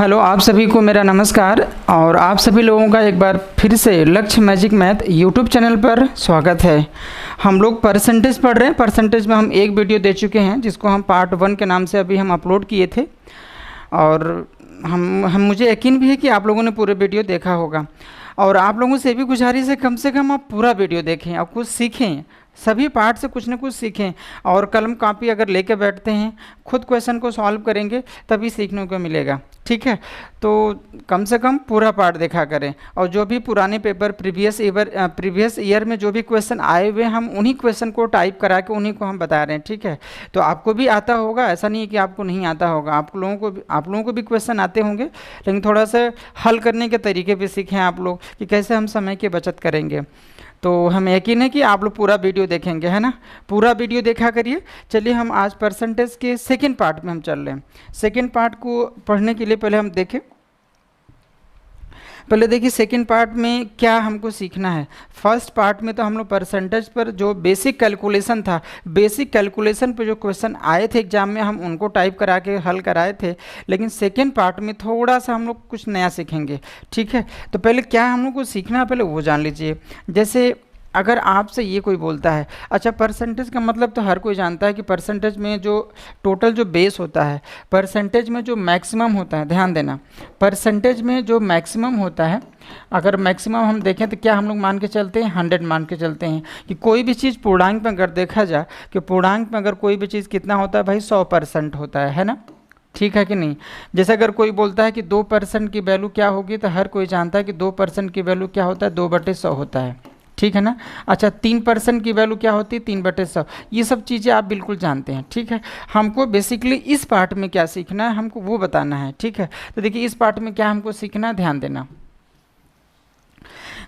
Hello, आप सभी को मेरा नमस्कार और आप सभी लोगों का एक बार फिर से लक्ष्य मैजिक मैथ यूट्यूब चैनल पर स्वागत है। हम लोग परसेंटेज पढ़ रहे हैं। परसेंटेज में हम एक वीडियो दे चुके हैं जिसको हम पार्ट 1 के नाम से अभी हम अपलोड किए थे और हम मुझे यकीन भी है कि आप लोगों ने पूरे वीडियो देखा होगा। और आप लोगों से भी गुजारिश है कम से कम आप पूरा वीडियो देखें और कुछ सीखें, सभी पार्ट से कुछ ना कुछ सीखें। और कलम कापी अगर लेके बैठते हैं, खुद क्वेश्चन को सॉल्व करेंगे तभी सीखने को मिलेगा, ठीक है। तो कम से कम पूरा पार्ट देखा करें और जो भी पुराने पेपर प्रीवियस ईयर में जो भी क्वेश्चन आए हुए हम उन्हीं क्वेश्चन को टाइप करा के उन्हीं को हम बता रहे हैं, ठीक है। तो आपको भी आता होगा, ऐसा नहीं है कि आपको नहीं आता होगा, आप लोगों को भी क्वेश्चन आते होंगे, लेकिन थोड़ा सा हल करने के तरीके भी सीखें आप लोग कि कैसे हम समय की बचत करेंगे। तो हमें यकीन है कि आप लोग पूरा वीडियो देखेंगे, है ना। पूरा वीडियो देखा करिए। चलिए हम आज परसेंटेज के सेकंड पार्ट में हम चल रहे हैं। सेकंड पार्ट को पढ़ने के लिए पहले हम देखें, देखिए सेकंड पार्ट में क्या हमको सीखना है। फर्स्ट पार्ट में तो हम लोग परसेंटेज पर जो बेसिक कैलकुलेशन था, बेसिक कैलकुलेशन पे जो क्वेश्चन आए थे एग्जाम में हम उनको टाइप करा के हल कराए थे। लेकिन सेकंड पार्ट में थोड़ा सा हम लोग कुछ नया सीखेंगे, ठीक है। तो पहले क्या हम लोग को सीखना है पहले वो जान लीजिए। जैसे अगर आपसे ये कोई बोलता है, अच्छा परसेंटेज का मतलब तो हर कोई जानता है कि परसेंटेज में जो टोटल जो बेस होता है, परसेंटेज में जो मैक्सिमम होता है, ध्यान देना, परसेंटेज में जो मैक्सिमम होता है, अगर मैक्सिमम हम देखें तो क्या हम लोग मान के चलते हैं 100 मान के चलते हैं कि कोई भी चीज़ पूर्णांक में अगर देखा जाए कि पूर्णांक में अगर कोई भी चीज़ कितना होता है भाई 100% होता है ना, ठीक है कि नहीं। जैसे अगर कोई बोलता है कि 2% की वैल्यू क्या होगी तो हर कोई जानता है कि 2% की वैल्यू क्या होता है 2/100 होता है, ठीक है ना। अच्छा 3% की वैल्यू क्या होती है 3/100, ये सब चीज़ें आप बिल्कुल जानते हैं, ठीक है। हमको बेसिकली इस पार्ट में क्या सीखना है हमको वो बताना है, ठीक है। तो देखिए इस पार्ट में क्या हमको सीखना है, ध्यान देना।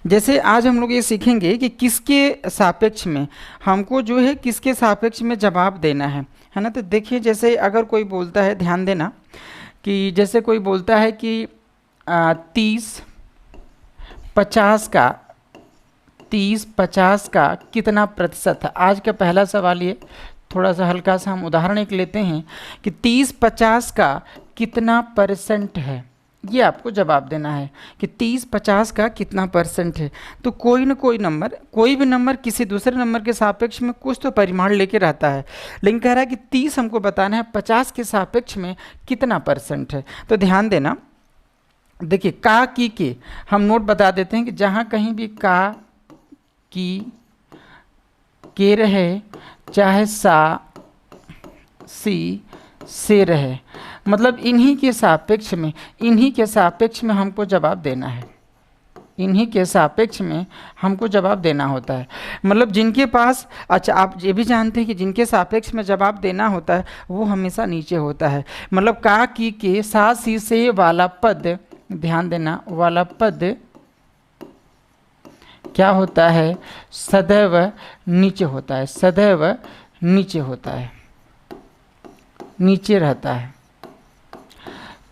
जैसे आज हम लोग ये सीखेंगे कि किसके सापेक्ष में हमको जो है किसके सापेक्ष में जवाब देना है ना। तो देखिए जैसे अगर कोई बोलता है, ध्यान देना, कि जैसे कोई बोलता है कि 30-50 का कितना प्रतिशत है। आज का पहला सवाल ये थोड़ा सा हल्का सा हम उदाहरण एक लेते हैं कि 30-50 का कितना परसेंट है, ये आपको जवाब देना है कि 30-50 का कितना परसेंट है। तो कोई ना कोई नंबर, कोई भी नंबर किसी दूसरे नंबर के सापेक्ष में कुछ तो परिमाण लेके रहता है, लेकिन कह रहा है कि 30 हमको बताना है 50 के सापेक्ष में कितना परसेंट है। तो ध्यान देना, देखिए का की के हम नोट बता देते हैं कि जहाँ कहीं भी का की के रहे चाहे सा सी से रहे, मतलब इन्हीं के सापेक्ष में हमको जवाब देना है, इन्हीं के सापेक्ष में हमको जवाब देना होता है। मतलब जिनके पास, अच्छा आप ये भी जानते हैं कि जिनके सापेक्ष में जवाब देना होता है वो हमेशा नीचे होता है। मतलब का की के सा सी से वाला पद, ध्यान देना, वाला पद क्या होता है, सदैव नीचे होता है, सदैव नीचे होता है, नीचे रहता है।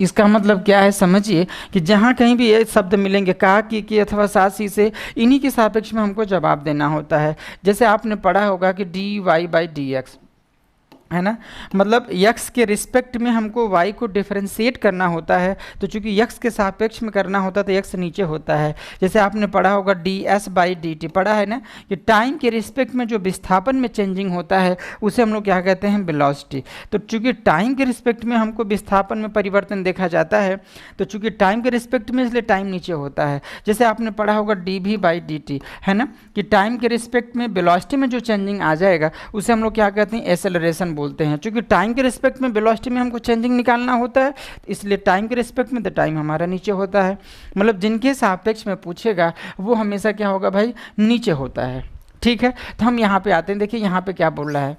इसका मतलब क्या है समझिए कि जहाँ कहीं भी ये शब्द मिलेंगे का की अथवा सा सी से, इन्हीं के सापेक्ष में हमको जवाब देना होता है। जैसे आपने पढ़ा होगा कि dy/dx है ना, मतलब x के रिस्पेक्ट में हमको y को डिफरेंशिएट करना होता है, तो चूंकि x के सापेक्ष में करना होता है तो x नीचे होता है। जैसे आपने पढ़ा होगा ds/dt, पढ़ा है ना कि टाइम के रिस्पेक्ट में जो विस्थापन में चेंजिंग होता है उसे हम लोग क्या कहते हैं, वेलोसिटी। तो चूंकि टाइम के रिस्पेक्ट में हमको विस्थापन में परिवर्तन देखा जाता है, तो चूंकि टाइम के रिस्पेक्ट में इसलिए टाइम नीचे होता है। जैसे आपने पढ़ा होगा dv/dt, है ना, कि टाइम के रिस्पेक्ट में वेलोसिटी में जो चेंजिंग आ जाएगा उसे हम लोग क्या कहते हैं, एक्सेलरेशन बोलते हैं। क्योंकि टाइम के रिस्पेक्ट में वेलोसिटी में हमको चेंजिंग निकालना होता है, इसलिए टाइम के रिस्पेक्ट में द टाइम हमारा नीचे होता है। मतलब जिनके सापेक्ष में पूछेगा वो हमेशा क्या होगा भाई, नीचे होता है, ठीक है। तो हम यहाँ पे आते हैं, देखिए यहाँ पे क्या बोल रहा है,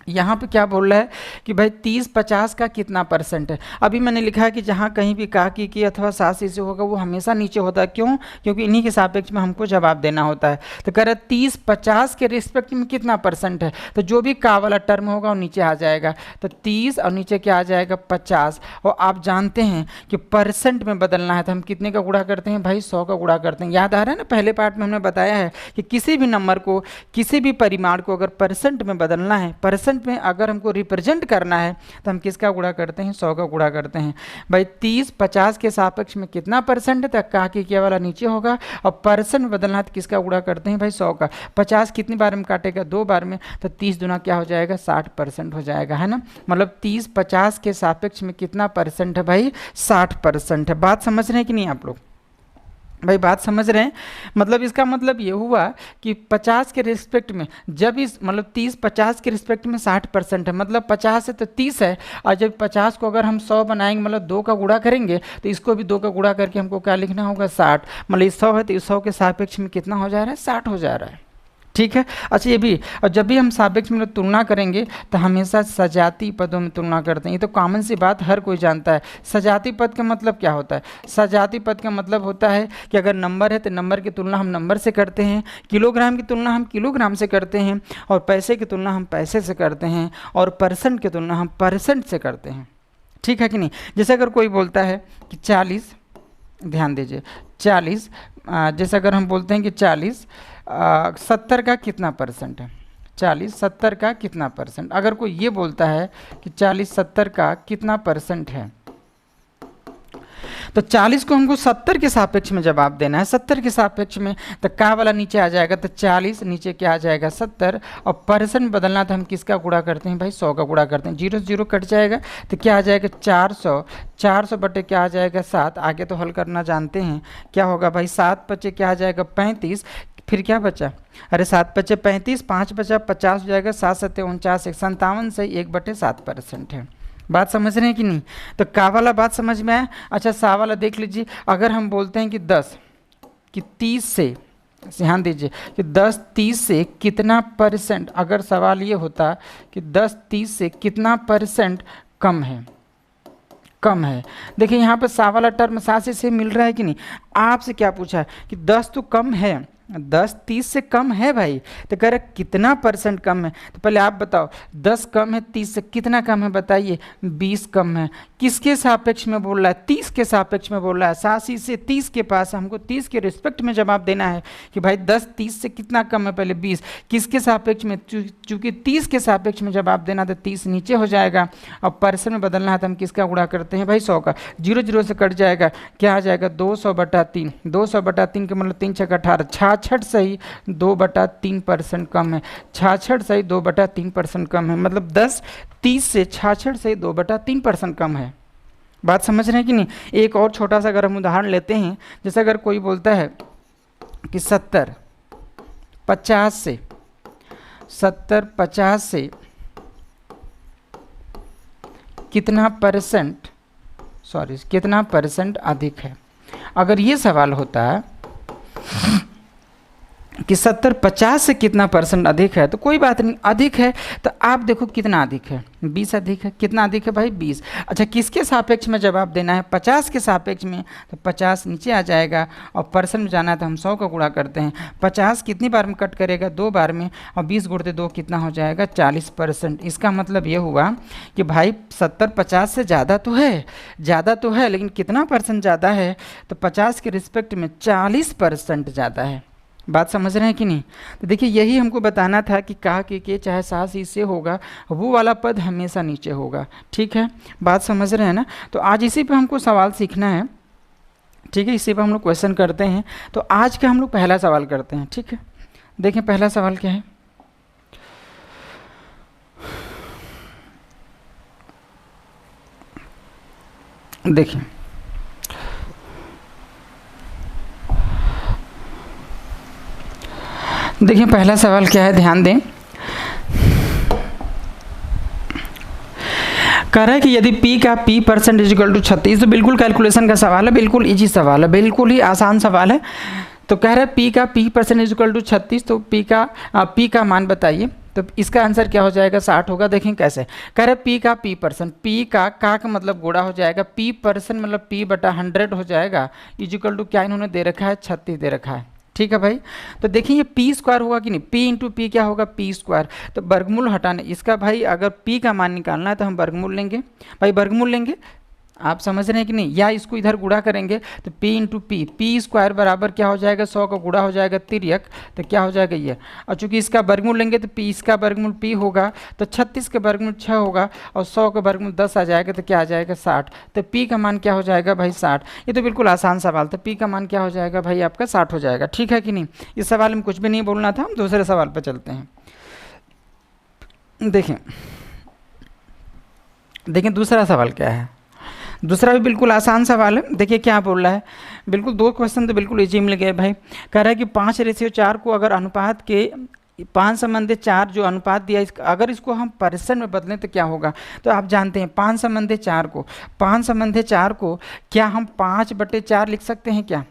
यहाँ पे क्या बोल रहा है कि भाई 30-50 का कितना परसेंट है। अभी मैंने लिखा है कि जहाँ कहीं भी का की अथवा सा सी से होगा वो हमेशा नीचे होता है, क्यों, क्योंकि इन्हीं के सापेक्ष में हमको जवाब देना होता है। तो कह रहा है 30-50 के रिस्पेक्ट में कितना परसेंट है, तो जो भी का वाला टर्म होगा वो नीचे आ जाएगा, तो 30 और नीचे क्या आ जाएगा 50। और आप जानते हैं कि परसेंट में बदलना है तो हम कितने का गुणा करते हैं भाई, 100 का गुणा करते हैं। याद आ रहा है ना, पहले पार्ट में हमने बताया है कि किसी भी नंबर को, किसी भी परिमाण को अगर परसेंट में बदलना है, परसेंट परसेंट में अगर हमको रिप्रेजेंट करना है तो हम किसका गुणा करते हैं, 100 का गुणा करते हैं। भाई 30 50 के सापेक्ष में कितना परसेंट है, तो का की क्या वाला नीचे होगा, और परसेंट बदलना है तो किसका गुणा करते हैं भाई, 100 का। 50 कितनी बार में काटेगा, 2 बार में, तो 30 दूना क्या हो जाएगा, 60% हो जाएगा, है ना। मतलब 30 50 के सापेक्ष में कितना परसेंट है भाई, 60% है। बात समझ रहे हैं कि नहीं आप लोग भाई, बात समझ रहे हैं। मतलब इसका मतलब ये हुआ कि 50 के रिस्पेक्ट में जब इस मतलब 30 50 के रिस्पेक्ट में 60% है, मतलब 50 है तो 30 है, और जब 50 को अगर हम 100 बनाएंगे मतलब 2 का गुणा करेंगे तो इसको भी 2 का गुणा करके हमको क्या लिखना होगा, 60। मतलब 100 है तो 100 के सापेक्ष में कितना हो जा रहा है, 60 हो जा रहा है, ठीक है। अच्छा ये भी, और जब भी हम सापेक्ष में तुलना करेंगे तो हमेशा सजाती पदों में तुलना करते हैं। ये तो कॉमन सी बात हर कोई जानता है। सजाती पद का मतलब क्या होता है, सजाती पद का मतलब होता है कि अगर नंबर है तो नंबर की तुलना हम नंबर से करते हैं, किलोग्राम की तुलना हम किलोग्राम से करते हैं, और पैसे की तुलना हम पैसे से करते हैं, और परसेंट की तुलना हम परसेंट से करते हैं, ठीक है कि नहीं। जैसे अगर कोई बोलता है कि 40, ध्यान दीजिए 40, जैसे अगर हम बोलते हैं कि 40 70 का कितना परसेंट है, 40 70 का कितना परसेंट। अगर कोई ये बोलता है कि 40 70 का कितना परसेंट है, तो 40 को हमको 70 के सापेक्ष में जवाब देना है, 70 के सापेक्ष में, तो का वाला नीचे आ जाएगा, तो 40 नीचे क्या आ जाएगा 70, और परसेंट बदलना तो हम किसका गुणा करते हैं भाई, 100 का गुणा करते हैं। 0 0 कट जाएगा तो क्या आ जाएगा 400, 400 बटे क्या आ जाएगा 7। आगे तो हल करना जानते हैं, क्या होगा भाई 7 बचे क्या आ जाएगा 35, फिर क्या बचा, अरे 7 बचे 35, 5 बचा 50 हो जाएगा, 7 7 49, 57 से 1/7% है। बात समझ रहे हैं कि नहीं। तो का वाला बात समझ में आया। अच्छा सा वाला देख लीजिए, अगर हम बोलते हैं कि 10 कि 30 से, ध्यान दीजिए कि 10 30 से कितना परसेंट, अगर सवाल ये होता कि 10 30 से कितना परसेंट कम है, कम है। देखिए यहाँ पर सा वाला टर्म सा से मिल रहा है कि नहीं। आपसे क्या पूछा है कि 10 तो कम है, 10 30 से कम है भाई, तो कह रहे कितना परसेंट कम है। तो पहले आप बताओ 10 कम है 30 से, कितना कम है बताइए, 20 कम है। किसके सापेक्ष में बोल रहा है, 30 के सापेक्ष में बोल रहा है। 80 से 30 के पास हमको 30 के रिस्पेक्ट में जवाब देना है कि भाई 10 30 से कितना कम है, पहले 20 किसके सापेक्ष में, चूंकि 30 के सापेक्ष में जवाब देना तो 30 नीचे हो जाएगा, और परसेंट में बदलना है तो हम किसका गुणा करते हैं भाई 100 का। 0 0 से कट जाएगा, क्या आ जाएगा 200/3, 200/3 के मतलब 3 6 18, 66 सही 2/3% कम है, 66 सही 2/3% कम है। मतलब 10 30 से 66 सही 2/3% कम है। बात समझ रहे हैं कि नहीं। एक और छोटा सा अगर हम उदाहरण लेते हैं, जैसे अगर कोई बोलता है कि 70 50 से, 70 50 से कितना परसेंट, सॉरी कितना परसेंट अधिक है। अगर ये सवाल होता है कि 70 50 से कितना परसेंट अधिक है, तो कोई बात नहीं, अधिक है तो आप देखो कितना अधिक है, 20 अधिक है। कितना अधिक है भाई 20। अच्छा किसके सापेक्ष में जवाब देना है, 50 के सापेक्ष में, तो 50 नीचे आ जाएगा, और परसेंट में जाना है तो हम 100 का गुणा करते हैं। 50 कितनी बार में कट करेगा, 2 बार में, और 20 गुणते 2 कितना हो जाएगा 40%। इसका मतलब ये हुआ कि भाई 70 50 से ज़्यादा तो है, ज़्यादा तो है, लेकिन कितना परसेंट ज़्यादा है, तो 50 के रिस्पेक्ट में 40% ज़्यादा है। बात समझ रहे हैं कि नहीं। तो देखिए यही हमको बताना था कि का के चाहे सा सी से होगा, वो वाला पद हमेशा नीचे होगा, ठीक है। बात समझ रहे हैं ना। तो आज इसी पे हमको सवाल सीखना है, ठीक है, इसी पे हम लोग क्वेश्चन करते हैं। तो आज का हम लोग पहला सवाल करते हैं, ठीक है। देखें पहला सवाल क्या है, देखिए देखिए पहला सवाल क्या है, ध्यान दें। कह रहा है कि यदि P का P% इजिकल टू 36, तो बिल्कुल कैलकुलेशन का सवाल है, बिल्कुल इजी सवाल है, बिल्कुल ही आसान सवाल है। तो कह रहा है P का P% इजिकल टू 36, तो P का मान बताइए। तो इसका आंसर क्या हो जाएगा 60 होगा। देखें कैसे, कह रहे P का P%, P का मतलब गुणा हो जाएगा, P% मतलब P/100 हो जाएगा, इजिकल टू क्या इन्होंने दे रखा है 36 दे रखा है, ठीक है भाई। तो देखिए ये P² होगा कि नहीं, P इंटू P क्या होगा P²। तो वर्गमूल हटाने इसका भाई, अगर P का मान निकालना है तो हम वर्गमूल लेंगे भाई, वर्गमूल लेंगे आप समझ रहे हैं कि नहीं? या इसको इधर गुणा करेंगे तो p इंटू पी स्क्वायर बराबर क्या हो जाएगा, 100 का गुणा हो जाएगा तिर्यक, तो क्या हो जाएगा ये। और चूंकि इसका वर्गमूल लेंगे तो p इसका वर्गमूल p होगा, तो 36 का वर्गमूल 6 होगा, और 100 का वर्गमूल 10 आ जाएगा, तो क्या आ जाएगा 60। तो p का मान क्या हो जाएगा भाई 60। ये तो बिल्कुल आसान सवाल था, p का मान क्या हो जाएगा भाई आपका 60 हो जाएगा। ठीक है कि नहीं? इस सवाल में कुछ भी नहीं बोलना था, हम दूसरे सवाल पर चलते हैं। देखें दूसरा सवाल क्या है। दूसरा भी बिल्कुल आसान सवाल है। देखिए क्या बोल रहा है, बिल्कुल 2 क्वेश्चन तो बिल्कुल इजी मिल गए भाई। कह रहा है कि 5:4 को अगर अनुपात के 5/4 जो अनुपात दिया अगर इसको हम परसेंट में बदलें तो क्या होगा। तो आप जानते हैं 5/4 को क्या हम 5/4 लिख सकते हैं क्या?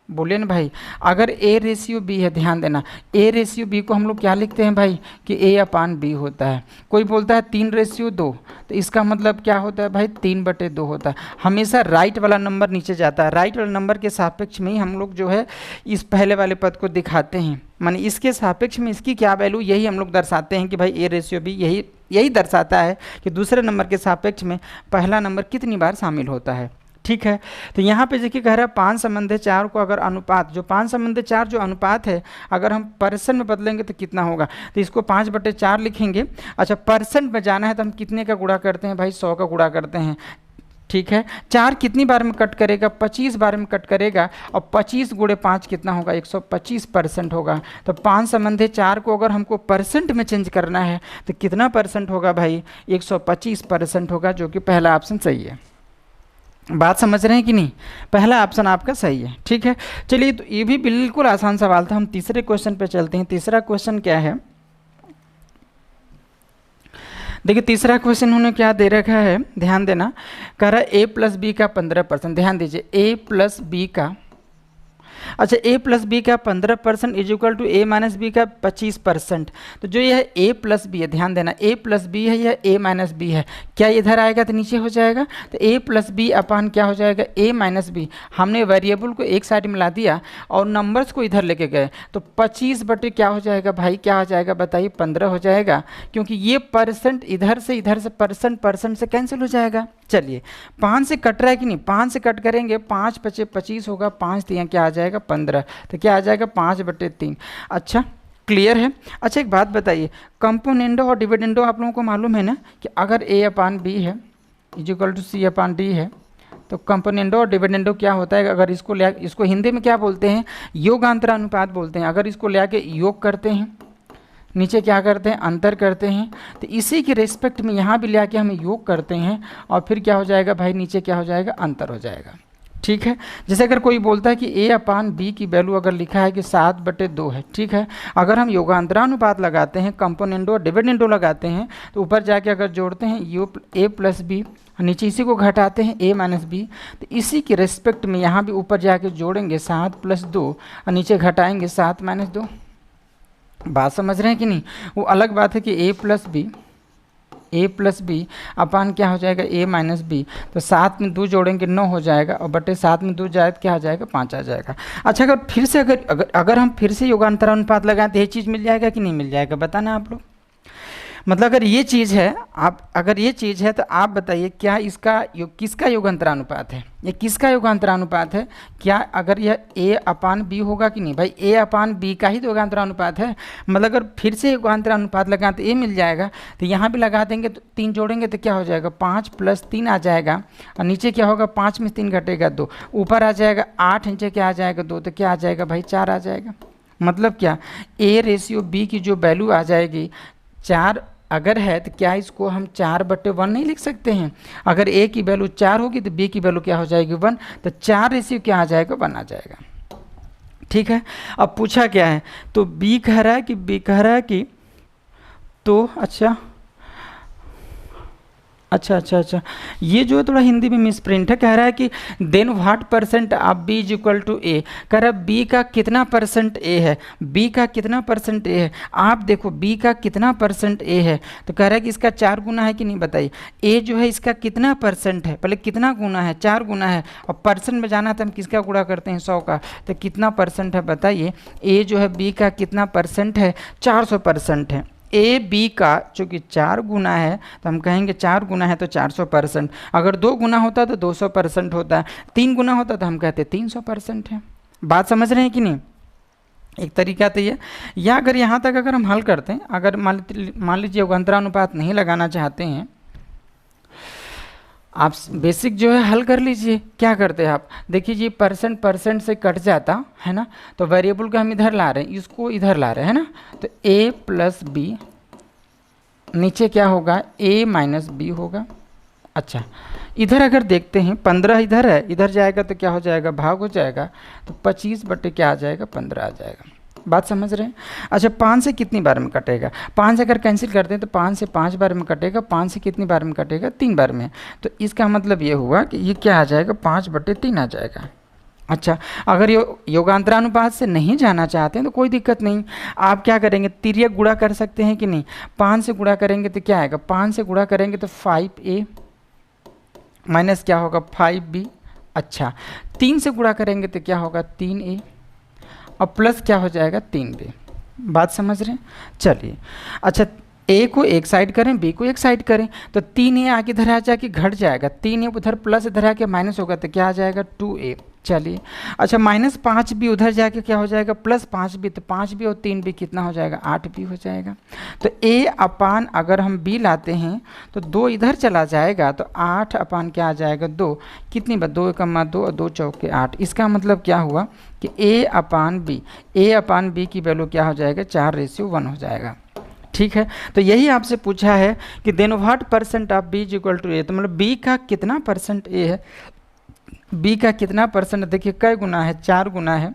बोलिए ना भाई। अगर a रेशियो b है, ध्यान देना, a रेशियो b को हम लोग क्या लिखते हैं भाई कि a/b होता है। कोई बोलता है 3:2, तो इसका मतलब क्या होता है भाई 3/2 होता है। हमेशा राइट वाला नंबर नीचे जाता है, राइट वाला नंबर के सापेक्ष में ही हम लोग जो है इस पहले वाले पद को दिखाते हैं, माने इसके सापेक्ष में इसकी क्या वैल्यू, यही हम लोग दर्शाते हैं कि भाई a रेशियो b यही दर्शाता है कि दूसरे नंबर के सापेक्ष में पहला नंबर कितनी बार शामिल होता है। ठीक है, तो यहाँ पे देखिए कह रहा है 5/4 को अगर अनुपात, जो 5/4 जो अनुपात है अगर हम परसेंट में बदलेंगे तो कितना होगा। तो इसको 5/4 लिखेंगे। अच्छा, परसेंट में जाना है तो हम कितने का गुणा करते हैं भाई, 100 का गुणा करते हैं। ठीक है, 4 कितनी बार में कट करेगा, 25 बार में कट करेगा, और 25 × 5 कितना होगा, 125% होगा। तो 5/4 को अगर हमको परसेंट में चेंज करना है तो कितना परसेंट होगा भाई, 125% होगा, जो कि पहला ऑप्शन सही है। बात समझ रहे हैं कि नहीं? पहला ऑप्शन आपका सही है। ठीक है, चलिए तो ये भी बिल्कुल आसान सवाल था। हम तीसरे क्वेश्चन पे चलते हैं। तीसरा क्वेश्चन क्या है, देखिए तीसरा क्वेश्चन उन्होंने क्या दे रखा है, ध्यान देना। कह रहा है a+b का 15%, ध्यान दीजिए a+b का, अच्छा a+b का 15% इज इक्वल टू a-b का 25%। तो जो यह a+b है, ध्यान देना a+b है, यह a-b है, क्या इधर आएगा तो नीचे हो जाएगा। तो a+b अपान क्या हो जाएगा, a-b। हमने वेरिएबल को एक साइड में ला दिया और नंबर्स को इधर लेके गए, तो 25 बटे क्या हो जाएगा भाई, क्या हो जाएगा बताइए, 15 हो जाएगा, क्योंकि ये परसेंट इधर से परसेंट से कैंसिल हो जाएगा। चलिए 5 से कट रहा है कि नहीं, 5 से कट करेंगे, 5 × 5 = 25 होगा, 5 × 3 क्या आ जाएगा 15, तो क्या आ जाएगा 5/3। अच्छा क्लियर है। अच्छा एक बात बताइए, कंपोनेंडो और डिविडेंडो आप लोगों को मालूम है ना कि अगर a/b है इज इक्वल टू c/d है, तो कंपोनेंडो और डिविडेंडो क्या होता है, अगर इसको हिंदी में क्या बोलते हैं, योगांतर अनुपात बोलते हैं। अगर इसको ले आके योग करते हैं, नीचे क्या करते हैं, अंतर करते हैं, तो इसी के रेस्पेक्ट में यहाँ भी ले आके हम योग करते हैं, और फिर क्या हो जाएगा भाई, नीचे क्या हो जाएगा, अंतर हो जाएगा। ठीक है, जैसे अगर कोई बोलता है कि a/b की वैल्यू अगर लिखा है कि 7/2 है, ठीक है, अगर हम योगांतरानुपात लगाते हैं, कंपोनेंडो और डिविडेंडो लगाते हैं, तो ऊपर जाके अगर जोड़ते हैं a+b, नीचे इसी को घटाते हैं a-b, तो इसी के रेस्पेक्ट में यहाँ भी ऊपर जाके जोड़ेंगे 7+2 और नीचे घटाएंगे 7-2। बात समझ रहे हैं कि नहीं? वो अलग बात है कि a+b अपान क्या हो जाएगा, a-b, तो 7 में 2 जोड़ेंगे 9 हो जाएगा, और बटे 7 में 2 जाए तो क्या आ जाएगा, 5 आ जाएगा। अच्छा अगर फिर से अगर हम फिर से योगांतरानुपात लगाएं तो ये चीज़ मिल जाएगा कि नहीं मिल जाएगा, बताना आप लोग। मतलब अगर ये चीज़ है, तो आप बताइए क्या इसका किसका योगांतरानुपात है, ये किसका योगांतरानुपात है, क्या अगर यह a/b होगा कि नहीं भाई, a/b का ही योगांतरानुपात है। मतलब अगर फिर से योगांतरानुपात लगाएं तो a मिल जाएगा, तो यहाँ भी लगा देंगे तो 3 जोड़ेंगे तो क्या हो जाएगा, 5 + 3 आ जाएगा, और नीचे क्या होगा, 5 में 3 घटेगा 2, ऊपर आ जाएगा 8, नीचे क्या आ जाएगा 2, तो क्या आ जाएगा भाई 4 आ जाएगा। मतलब क्या a/b की जो वैल्यू आ जाएगी 4 अगर है, तो क्या इसको हम 4/1 नहीं लिख सकते हैं। अगर a की वैल्यू 4 होगी तो b की वैल्यू क्या हो जाएगी 1, तो 4 क्या आ जाएगा 1 आ जाएगा। ठीक है, अब पूछा क्या है, तो b कह रहा है कि तो अच्छा ये जो है थोड़ा हिंदी में मिसप्रिंट है। कह रहा है कि then what % of b is equal to a। कह रहा है b का कितना % a है, b का कितना % a है। आप देखो b का कितना % a है, तो कह रहा है कि इसका 4 गुना है कि नहीं बताइए। a जो है इसका कितना % है, पहले कितना गुना है, 4 गुना है, और परसेंट में जाना तो हम किसका गुणा करते हैं 100 का, तो कितना % है बताइए। a जो है b का कितना % है, 400% है। ए बी का चूँकि 4 गुना है तो हम कहेंगे 4 गुना है तो 400%। अगर 2 गुना होता तो 200% होता है, 3 गुना होता तो हम कहते 300% है। बात समझ रहे हैं कि नहीं? एक तरीका तो ये, या अगर यहाँ तक अगर हम हल करते हैं, अगर मान लीजिए योगांतरानुपात नहीं लगाना चाहते हैं, आप बेसिक जो है हल कर लीजिए। क्या करते हैं आप, देखिए ये परसेंट से कट जाता है ना, तो वेरिएबल को हम इधर ला रहे हैं, इसको इधर ला रहे हैं ना, तो a प्लस बी, नीचे क्या होगा a माइनस बी होगा। अच्छा, इधर अगर देखते हैं 15 इधर है, इधर जाएगा तो क्या हो जाएगा, भाग हो जाएगा, तो 25 बटे क्या आ जाएगा, 15 आ जाएगा। बात समझ रहे हैं? अच्छा, 5 से कितनी बार में कटेगा, 5 अगर कैंसिल करते हैं तो 5 से 5 बार में कटेगा, 5 से कितनी बार में कटेगा, 3 बार में। तो इसका मतलब ये हुआ कि ये क्या आ जाएगा, 5/3 आ जाएगा। अच्छा, अगर योगांतरानुपात से नहीं जाना चाहते हैं तो कोई दिक्कत नहीं, आप क्या करेंगे, तिर्यक गुणा कर सकते हैं कि नहीं। 5 से गुणा करेंगे तो क्या आएगा, 5 से गुणा करेंगे तो 5a माइनस क्या होगा 5b। अच्छा, 3 से गुणा करेंगे तो क्या होगा 3a और प्लस क्या हो जाएगा 3b। बात समझ रहे हैं? चलिए, अच्छा a को एक साइड करें, b को एक साइड करें, तो 3a आगे इधर आ जाके घट जाएगा, 3a उधर प्लस इधर आके माइनस होगा तो क्या आ जाएगा 2a। चलिए, अच्छा -5b उधर जाके क्या हो जाएगा +5b, तो 5b और 3b कितना हो जाएगा 8b हो जाएगा। तो a अपान अगर हम b लाते हैं तो 2 इधर चला जाएगा, तो 8 अपान क्या आ जाएगा 2, कितनी बार 2 कमा 2 और 2 चौके 8। इसका मतलब क्या हुआ कि a अपान b की वैल्यू क्या हो जाएगा 4:1 हो जाएगा। ठीक है, तो यही आपसे पूछा है कि then what percent of b equal to a, तो मतलब b का कितना परसेंट a है, b का कितना परसेंट, देखिए कै गुना है 4 गुना है,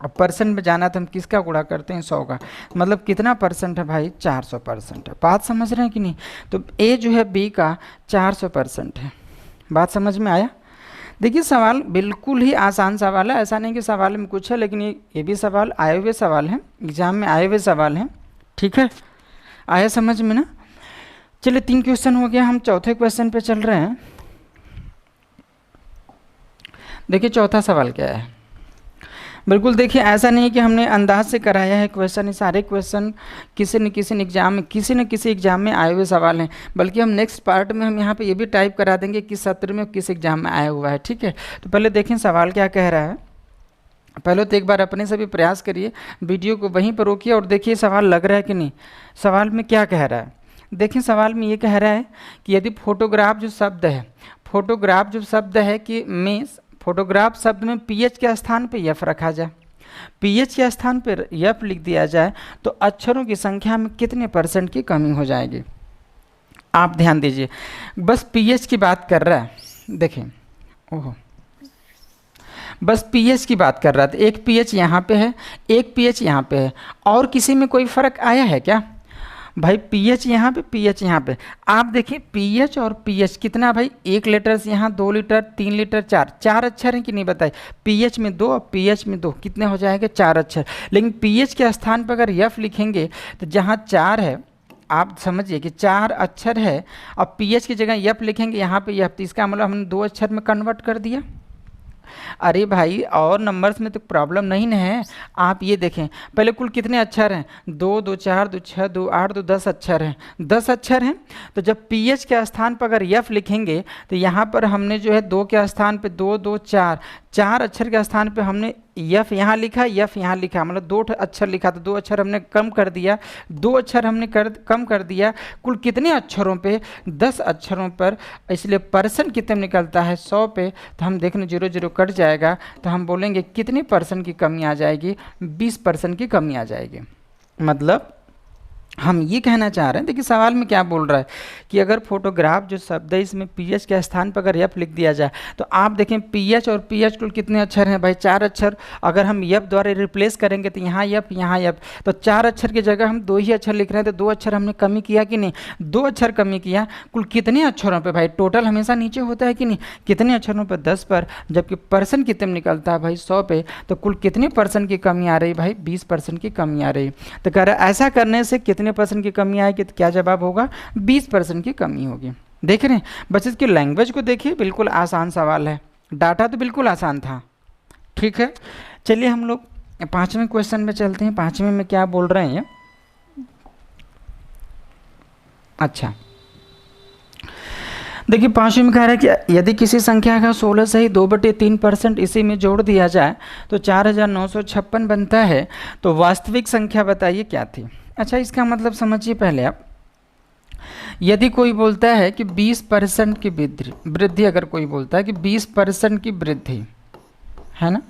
और परसेंट में जाना तो हम किसका गुणा करते हैं 100 का, मतलब कितना परसेंट है भाई 400% है। बात समझ रहे हैं कि नहीं? तो a जो है b का 400% है। बात समझ में आया? देखिए सवाल बिल्कुल ही आसान सवाल है, ऐसा नहीं कि सवाल में कुछ है, लेकिन ये भी सवाल आए हुए सवाल हैं, एग्जाम में आए हुए सवाल हैं। ठीक है, आया समझ में ना? चलिए 3 क्वेश्चन हो गया, हम चौथे क्वेश्चन पे चल रहे हैं। देखिए चौथा सवाल क्या है, बिल्कुल देखिए ऐसा नहीं कि हमने अंदाज से कराया है क्वेश्चन, ये सारे क्वेश्चन किसी न किसी एग्जाम में आए हुए सवाल हैं, बल्कि हम नेक्स्ट पार्ट में हम यहाँ पे ये भी टाइप करा देंगे किस सत्र में किस एग्जाम में आया हुआ है। ठीक है, तो पहले देखें सवाल क्या कह रहा है। पहले तो एक बार अपने से भी प्रयास करिए, वीडियो को वहीं पर रोकिए और देखिए सवाल लग रहा है कि नहीं, सवाल में क्या कह रहा है। देखिए सवाल में ये कह रहा है कि यदि फोटोग्राफ जो शब्द है कि में फोटोग्राफ शब्द में पीएच के स्थान पे एफ रखा जाए, पीएच के स्थान पर एफ लिख दिया जाए, तो अक्षरों की संख्या में कितने % की कमी हो जाएगी। आप ध्यान दीजिए, बस पीएच की बात कर रहा है, देखें ओहो, बस पीएच की बात कर रहा था, एक पीएच यहाँ पे है, एक पीएच यहाँ पे है, और किसी में कोई फ़र्क आया है क्या भाई? पीएच यहाँ पे, पीएच यहाँ पे, आप देखिए पीएच और पीएच कितना भाई, 1 लीटर यहाँ 2 लीटर 3 लीटर 4 अक्षर हैं कि नहीं बताइए। पीएच में 2 और पीएच में 2 कितने हो जाएंगे 4 अक्षर, लेकिन पीएच के स्थान पर अगर एफ लिखेंगे तो जहाँ 4 है, आप समझिए कि 4 अक्षर है, और पीएच की जगह एफ लिखेंगे यहाँ पे एफ, तो इसका मतलब हमने 2 अक्षर में कन्वर्ट कर दिया। अरे भाई और नंबर्स में तो प्रॉब्लम नहीं ना है। आप ये देखें पहले कुल कितने अक्षर हैं, 2 2 4 2 6 2 8 2 10 अक्षर हैं, 10 अक्षर हैं। तो जब पीएच के स्थान पर अगर एफ लिखेंगे तो यहाँ पर हमने जो है 2 के स्थान पे 2 2 4 अक्षर के स्थान पे हमने एफ यहाँ लिखा, एफ यहाँ लिखा, मतलब 2 अक्षर लिखा, तो 2 अक्षर हमने कम कर दिया, 2 अक्षर हमने कम कर दिया। कुल कितने अक्षरों पे, 10 अक्षरों पर, इसलिए % कितने निकलता है 100 पे, तो हम देखें 0 0 कट जाएगा, तो हम बोलेंगे कितने % की कमी आ जाएगी, 20% की कमी आ जाएगी। मतलब हम ये कहना चाह रहे हैं, देखिए सवाल में क्या बोल रहा है कि अगर फोटोग्राफ जो शब्द है इसमें पीएच के स्थान पर अगर एफ लिख दिया जाए, तो आप देखें पीएच और पीएच कुल कितने अक्षर हैं भाई 4 अक्षर। अगर हम एफ द्वारा रिप्लेस करेंगे तो यहाँ एफ, तो 4 अक्षर की जगह हम 2 ही अक्षर लिख रहे हैं, तो 2 अक्षर हमने कमी किया कि नहीं, 2 अक्षर कमी किया। कुल कितने अक्षरों पर भाई, टोटल हमेशा नीचे होता है कि नहीं, कितने अक्षरों पर 10 पर, जबकि % कितने निकलता है भाई 100 पे, तो कुल कितने % की कमी आ रही भाई 20% की कमी आ रही। तो कह रहा है ऐसा करने से कितने % की कमी आएगी, तो क्या जवाब होगा 20% की कमी होगी। देख रहे हैं बच्चे की लैंग्वेज को देखिए, बिल्कुल आसान सवाल है, डाटा तो बिल्कुल आसान था। ठीक है, चलिए हम लोग 5वें क्वेश्चन में चलते हैं। 5वें में क्या बोल रहे हैं, अच्छा, देखिए पाँचवीं में कह रहा है कि यदि किसी संख्या का 16 सही 2/3% इसी में जोड़ दिया जाए तो 4956 बनता है, तो वास्तविक संख्या बताइए क्या थी। अच्छा, इसका मतलब समझिए पहले आप, यदि कोई बोलता है कि 20% की वृद्धि अगर कोई बोलता है कि 20% की वृद्धि है ना,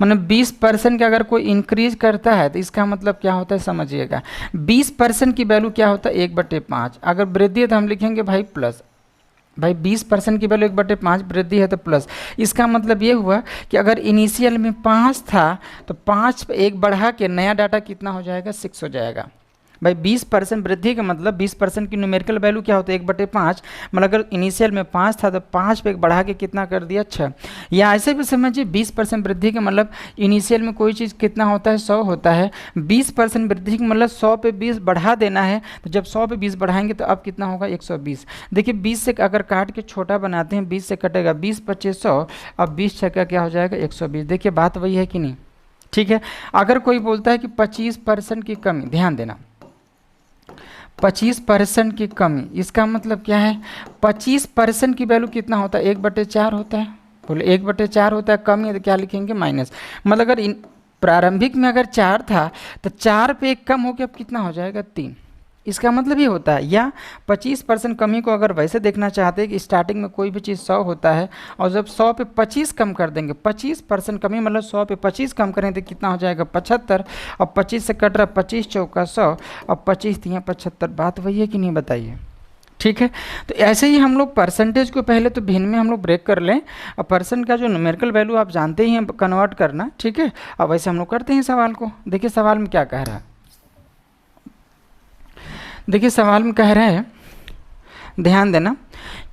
मतलब 20% का अगर कोई इंक्रीज करता है तो इसका मतलब क्या होता है समझिएगा। 20% की वैल्यू क्या होता है 1/5, अगर वृद्धि है तो हम लिखेंगे भाई प्लस, भाई 20% की वैल्यू 1/5 वृद्धि है तो प्लस। इसका मतलब ये हुआ कि अगर इनिशियल में 5 था तो 5 पे 1 बढ़ा के नया डाटा कितना हो जाएगा 6 हो जाएगा। भाई 20% वृद्धि का मतलब 20% की न्यूमेरिकल वैल्यू क्या होता है 1/5, मतलब अगर इनिशियल में 5 था तो 5 पे 1 बढ़ा के कितना कर दिया 6। या ऐसे भी समझिए 20% वृद्धि का मतलब इनिशियल में कोई चीज़ कितना होता है 100 होता है, 20% वृद्धि का मतलब 100 पे 20 बढ़ा देना है, तो जब 100 पे 20 बढ़ाएंगे तो अब कितना होगा 120। देखिए 20 से अगर काट के छोटा बनाते हैं 20 से कटेगा 20 25 100, अब 20 छक्का क्या हो जाएगा 120। देखिए बात वही है कि नहीं, ठीक है। अगर कोई बोलता है कि 25% की कमी, ध्यान देना 25% की कमी, इसका मतलब क्या है 25% की वैल्यू कितना होता है 1/4 होता है, बोले 1/4 होता है, कमी है तो क्या लिखेंगे माइनस। मतलब अगर प्रारंभिक में अगर 4 था तो 4 पे 1 कम होकर अब कितना हो जाएगा 3, इसका मतलब ये होता है। या 25% कमी को अगर वैसे देखना चाहते हैं कि स्टार्टिंग में कोई भी चीज़ 100 होता है और जब 100 पे 25 कम कर देंगे, 25% कमी मतलब 100 पे 25 कम करें तो कितना हो जाएगा 75, और 25 से कट रहा 25 चौका 100 और 25 तियाँ 75। बात वही है कि नहीं बताइए, ठीक है। तो ऐसे ही हम लोग परसेंटेज को पहले तो भिन्न में हम लोग ब्रेक कर लें, और परसेंट का जो न्यूमेरिकल वैल्यू आप जानते ही हैं कन्वर्ट करना, ठीक है। अब वैसे हम लोग करते हैं सवाल को। देखिए सवाल में क्या कह रहा है, देखिए सवाल में कह रहे हैं, ध्यान देना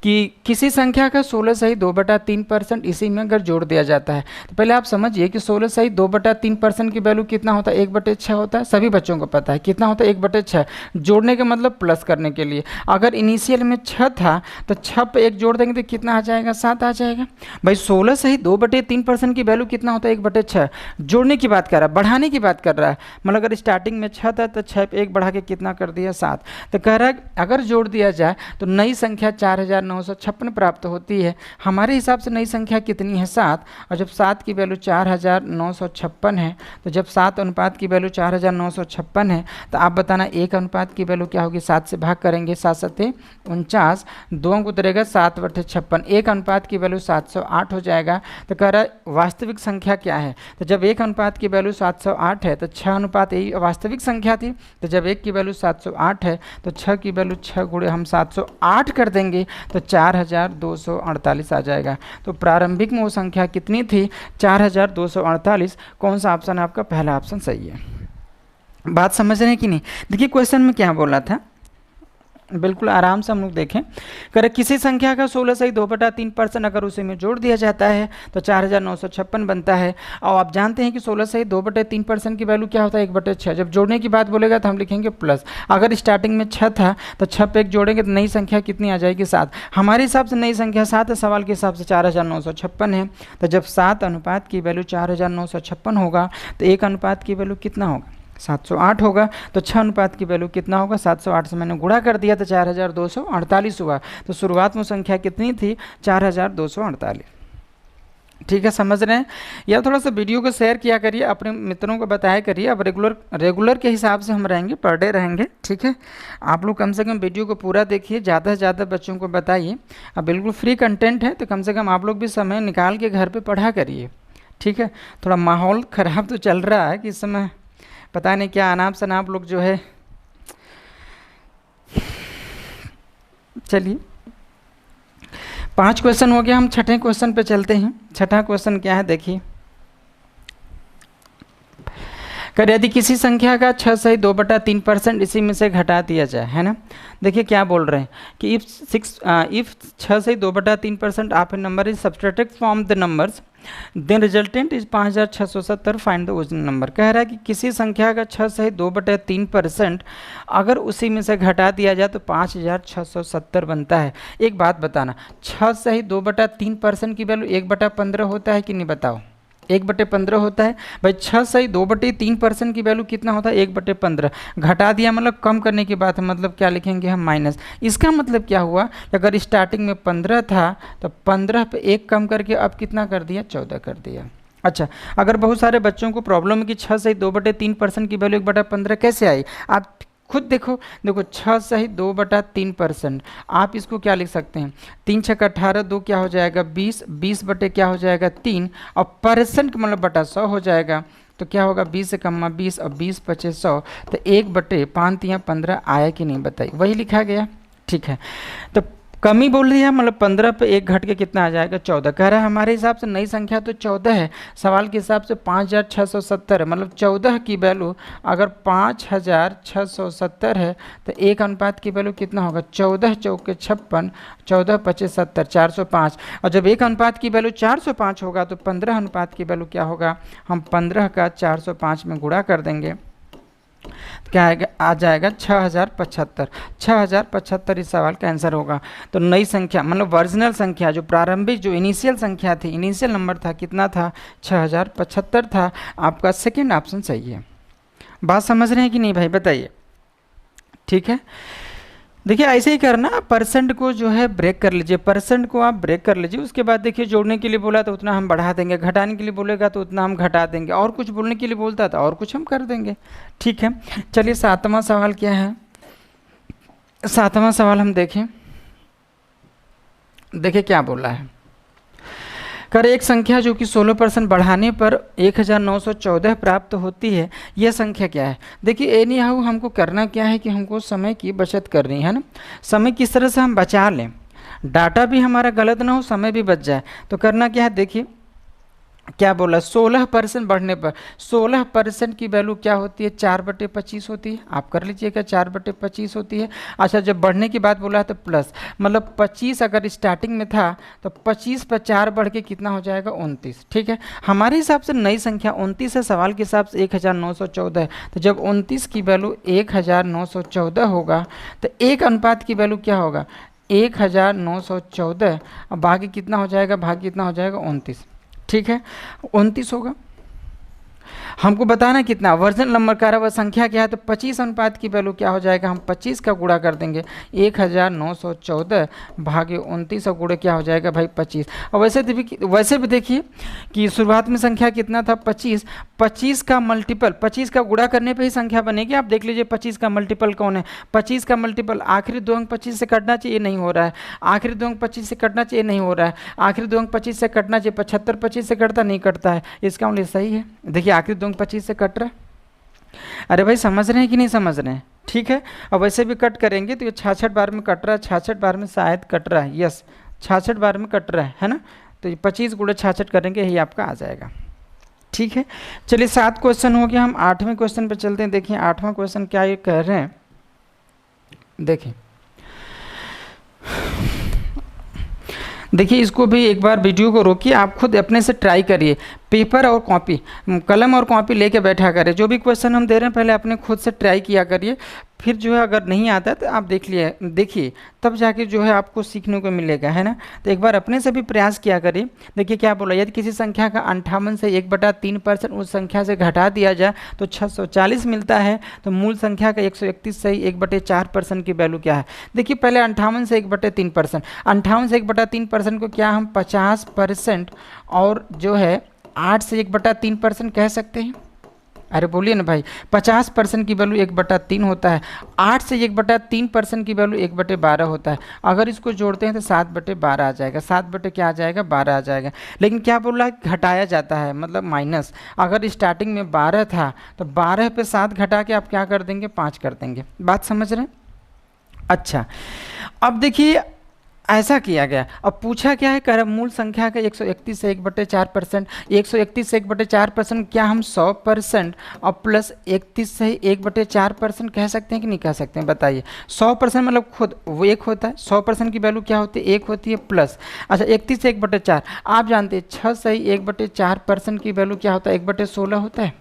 कि किसी संख्या का 16 सही 2/3% इसी में अगर जोड़ दिया जाता है, तो पहले आप समझिए कि 16 सही 2/3% की वैल्यू कितना होता है 1/6 होता है, सभी बच्चों को पता है कितना होता है 1/6। जोड़ने का मतलब प्लस करने के लिए, अगर इनिशियल में 6 था तो 6 पे 1 जोड़ देंगे तो कितना आ जाएगा 7 आ जाएगा। भाई 16 सही 2/3% की वैल्यू कितना होता है 1/6, जोड़ने की बात कर रहा है, बढ़ाने की बात कर रहा है। मतलब अगर स्टार्टिंग में 6 था तो 6 पे 1 बढ़ा के कितना कर दिया 7, तो कह रहा है अगर जोड़ दिया जाए तो नई संख्या 4956 प्राप्त होती है। हमारे हिसाब से नई संख्या कितनी है 7, और जब 7 की वैल्यू 4956 है, तो जब 7 अनुपात की वैल्यू 4956 है तो आप बताना 1 अनुपात की वैल्यू क्या होगी, 7 से भाग करेंगे 7 7 49, 2 अंक उतरेगा 7/56, 1 अनुपात की वैल्यू 708 हो जाएगा। तो कह रहा है वास्तविक संख्या क्या है, तो जब 1 अनुपात की वैल्यू 708 है तो 6 अनुपात यही वास्तविक संख्या थी, तो जब 1 की वैल्यू 708 है तो 6 की वैल्यू 6 गुणे हम 708 कर देंगे तो 4248 आ जाएगा। तो प्रारंभिक में वो संख्या कितनी थी 4248। कौन सा ऑप्शन है आपका, पहला ऑप्शन सही है। बात समझ रहे हैं कि नहीं। देखिए क्वेश्चन में क्या बोला था, बिल्कुल आराम से हम लोग देखें। करे किसी संख्या का 16 सही 2/3% अगर उसी में जोड़ दिया जाता है तो 4956 बनता है। और आप जानते हैं कि 16 सही 2/3% की वैल्यू क्या होता है 1/6। जब जोड़ने की बात बोलेगा तो हम लिखेंगे प्लस, अगर स्टार्टिंग में 6 था तो 6 पे 1 जोड़ेंगे तो नई संख्या कितनी आ जाएगी 7। हमारे हिसाब से नई संख्या 7 है, सवाल के हिसाब से 4956 है। तो जब 7 अनुपात की वैल्यू 4956 होगा तो 1 अनुपात की वैल्यू कितना होगा 708 होगा। तो 6 अनुपात की वैल्यू कितना होगा 708 से मैंने गुणा कर दिया तो 4248 हुआ। तो शुरुआत में संख्या कितनी थी 4248। ठीक है, समझ रहे हैं। या थोड़ा सा वीडियो को शेयर किया करिए, अपने मित्रों को बताया करिए। अब रेगुलर के हिसाब से हम रहेंगे, पर डे रहेंगे, ठीक है। आप लोग कम से कम वीडियो को पूरा देखिए, ज़्यादा से ज़्यादा बच्चों को बताइए। अब बिल्कुल फ्री कंटेंट है तो कम से कम आप लोग भी समय निकाल के घर पर पढ़ा करिए, ठीक है। थोड़ा माहौल ख़राब तो चल रहा है कि इस समय पता नहीं क्या अनाप शनाप लोग जो है। चलिए 5 क्वेश्चन हो गया, हम छठे क्वेश्चन पे चलते हैं। छठा क्वेश्चन क्या है देखिए, कर यदि किसी संख्या का 6 सही 2/3% इसी में से घटा दिया जाए, है ना। देखिए क्या बोल रहे हैं कि इफ 6 सही 2/3% of a number is subtracted from the numbers then resultant is 5670, find the original number. कह रहा है कि किसी संख्या का 6 सही 2/3% अगर उसी में से घटा दिया जाए तो 5670 बनता है। एक बात बताना, 6 सही 2/3% की वैल्यू 1/15 होता है कि नहीं, बताओ। 1/15 होता है भाई। 6 सही 2/3% की वैल्यू कितना होता है 1/15। घटा दिया मतलब कम करने की बात है, मतलब क्या लिखेंगे हम माइनस। इसका मतलब क्या हुआ कि अगर स्टार्टिंग में 15 था तो 15 पे 1 कम करके अब कितना कर दिया 14 कर दिया। अच्छा, अगर बहुत सारे बच्चों को प्रॉब्लम है कि 6 सही 2/3% की वैल्यू 1/15 कैसे आई, आप खुद देखो। देखो 6 सही 2/3%, आप इसको क्या लिख सकते हैं 3×6 = 18, 2 क्या हो जाएगा 20, 20 बटे क्या हो जाएगा 3, और परसेंट मतलब बटा 100 हो जाएगा। तो क्या होगा 20 से कम 20 और 20 × 100, तो 1/5 आया कि नहीं बताइए, वही लिखा गया। ठीक है, तो कमी बोल रही है मतलब 15 पे 1 घट के कितना आ जाएगा 14। कह रहा है हमारे हिसाब से नई संख्या तो 14 है, सवाल के हिसाब से 5670 है, मतलब 14 की वैल्यू अगर 5670 है तो 1 अनुपात की वैल्यू कितना होगा 14 चौके 56, 14 × 70 405। और जब 1 अनुपात की वैल्यू 405 होगा तो 15 अनुपात की वैल्यू क्या होगा, हम 15 का 405 में गुणा कर देंगे, क्या आएगा आ जाएगा 6075। 6075 इस सवाल का आंसर होगा। तो नई संख्या मतलब वर्जिनल संख्या, जो प्रारंभिक जो इनिशियल संख्या थी, इनिशियल नंबर था कितना था 6075 था। आपका सेकंड ऑप्शन सही है। बात समझ रहे हैं कि नहीं भाई बताइए। ठीक है, देखिए ऐसे ही करना, परसेंट को जो है ब्रेक कर लीजिए, परसेंट को आप ब्रेक कर लीजिए। उसके बाद देखिए जोड़ने के लिए बोला तो उतना हम बढ़ा देंगे, घटाने के लिए बोलेगा तो उतना हम घटा देंगे, और कुछ बोलने के लिए बोलता था और कुछ हम कर देंगे। ठीक है, चलिए 7वां सवाल क्या है। 7वां सवाल हम देखें, देखिए क्या बोला है। कर एक संख्या जो कि 16% बढ़ाने पर 1914 प्राप्त होती है, यह संख्या क्या है। देखिए एनी हाउ हमको करना क्या है कि हमको समय की बचत करनी है ना। समय किस तरह से हम बचा लें, डाटा भी हमारा गलत ना हो, समय भी बच जाए। तो करना क्या है, देखिए क्या बोला 16% बढ़ने पर 16% की वैल्यू क्या होती है 4/25 होती है। आप कर लीजिएगा 4/25 होती है। अच्छा, जब बढ़ने की बात बोला है तो प्लस, मतलब 25 अगर स्टार्टिंग में था तो 25 पर 4 बढ़ के कितना हो जाएगा 29। ठीक है, हमारे हिसाब से नई संख्या 29 है, सवाल के हिसाब से 1914 है। तो जब 29 की वैल्यू 1914 होगा तो 1 अनुपात की वैल्यू क्या होगा 1914, और भाग्य कितना हो जाएगा, भाग्य कितना हो जाएगा 29। ठीक है, 29 होगा। हमको बताना कितना वर्जन नंबर का वह संख्या क्या है, तो 25 अनुपात की वैल्यू क्या हो जाएगा, हम 25 का गुणा कर देंगे 1914 भागे 29 और गुणे क्या हो जाएगा भाई 25। और वैसे भी देखिए कि शुरुआत में संख्या कितना था 25, 25 का मल्टीपल 25 का गुणा करने पे ही संख्या बनेगी। आप देख लीजिए 25 का मल्टीपल कौन है, 25 का मल्टीपल आखिरी 2 अंक 25 से कटना चाहिए, नहीं हो रहा है। आखिरी 2 अंक 25 से कटना चाहिए, नहीं हो रहा है। आखिरी 2 अंक 25 से कटना चाहिए, 75 25 से कटता नहीं कटता है। इसका मतलब सही है, देखिए आखिरी 2 अंक 25 से कट रहा है। अरे भाई समझ रहे हैं कि नहीं समझ रहे हैं। ठीक है, और वैसे भी कट करेंगे तो ये 66 बार में कट रहा है, 66 बार में शायद कट रहा है, यस 66 बार में कट रहा है ना। तो ये 25 × 66 करेंगे, यही आपका आ जाएगा। ठीक है, चलिए 7 क्वेश्चन हो गया, हम 8वें क्वेश्चन पे चलते हैं। देखिए 8वां क्वेश्चन क्या ये कह रहे हैं, देखिए देखिए इसको भी एक बार वीडियो को रोकिए, आप खुद अपने से ट्राई करिए, पेपर और कॉपी कलम और कॉपी लेके बैठा करें। जो भी क्वेश्चन हम दे रहे हैं पहले अपने खुद से ट्राई किया करिए, फिर जो है अगर नहीं आता तो आप देखिए तब जाके जो है आपको सीखने को मिलेगा, है ना। तो एक बार अपने से भी प्रयास किया करिए। देखिए क्या बोला, यदि किसी संख्या का 58 से 1/3% उस संख्या से घटा दिया जाए तो 640 मिलता है, तो मूल संख्या का 131 से 1/4% की वैल्यू क्या है। देखिए पहले 58 से 1/3%, 58 से 1/3% को क्या हम 50% और जो है 8 से 1/3% कह सकते हैं। अरे बोलिए ना भाई, 50% की वैल्यू 1/3 होता है, 8 से 1/3% की वैल्यू 1/12 होता है। अगर इसको जोड़ते हैं तो 7/12 आ जाएगा, 7 बटे क्या आ जाएगा 12 आ जाएगा। लेकिन क्या बोल रहा है घटाया जाता है, मतलब माइनस। अगर स्टार्टिंग में 12 था तो 12 पे 7 घटा के आप क्या कर देंगे 5 कर देंगे। बात समझ रहे हैं। अच्छा, अब देखिए ऐसा किया गया, अब पूछा क्या है, कह रहा मूल संख्या का 131 से 1/4%, 131 से 1/4% क्या हम 100% और प्लस 31 से 1/4% कह सकते हैं कि नहीं कह सकते हैं बताइए। 100% मतलब खुद वो 1 होता है, 100% की वैल्यू क्या होती है 1 होती है प्लस। अच्छा 31 से 1/4 आप जानते हैं 6 से 1/4% की वैल्यू क्या होता है 1/16 होता है।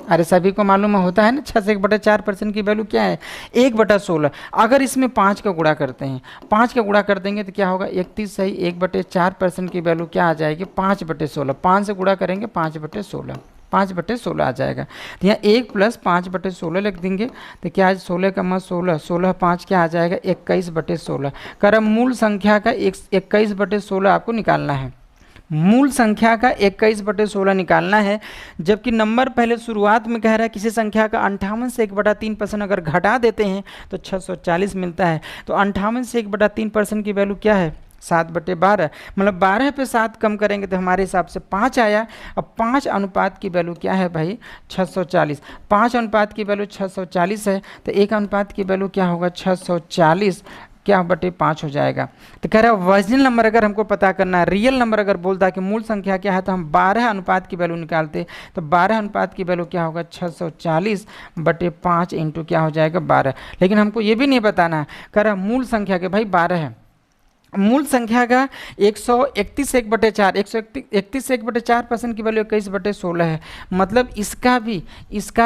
अरे सभी को मालूम होता है ना, 6 से 1/4% की वैल्यू क्या है 1/16। अगर इसमें 5 का गुणा करते हैं, 5 का गुणा कर देंगे तो क्या होगा 31 सही 1/4% की वैल्यू क्या आ जाएगी 5/16। 5 से गुणा करेंगे 5/16, 5/16 आ जाएगा। तो यहाँ 1 + 5/16 लिख देंगे तो क्या 16 का मत 16, 16 5 क्या आ जाएगा 21/16। कर मूल संख्या का 21/16 आपको निकालना है, मूल संख्या का 21/16 निकालना है। जबकि नंबर पहले शुरुआत में कह रहा है किसी संख्या का 58 से 1/3% अगर घटा देते हैं तो 640 मिलता है। तो 58 से 1/3% की वैल्यू क्या है 7/12, मतलब 12 पे 7 कम करेंगे तो हमारे हिसाब से 5 आया। अब 5 अनुपात की वैल्यू क्या है भाई 640, 5 अनुपात की वैल्यू 640 है तो 1 अनुपात की वैल्यू क्या होगा 640 क्या 5 हो जाएगा। तो कह रहा है वर्जिनल नंबर अगर हमको पता करना है, रियल नंबर अगर बोलता है कि मूल संख्या क्या है तो हम 12 अनुपात की वैल्यू निकालते। तो 12 अनुपात की वैल्यू क्या होगा 640/5 इंटू क्या हो जाएगा 12। लेकिन हमको ये भी नहीं बताना है, कह रहा मूल संख्या के भाई 12 है, मूल संख्या का 131 से 1/4, 131 से 1/4% की वैल्यू 21/16 है। मतलब इसका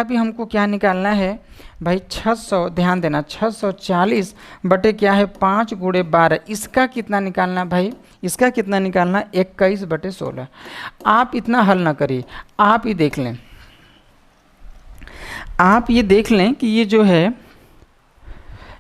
भी हमको क्या निकालना है भाई 600, ध्यान देना 640 बटे क्या है 5 × 12, इसका कितना निकालना भाई, इसका कितना निकालना 21/16। आप इतना हल ना करिए, आप ये देख लें, आप ये देख लें कि ये जो है,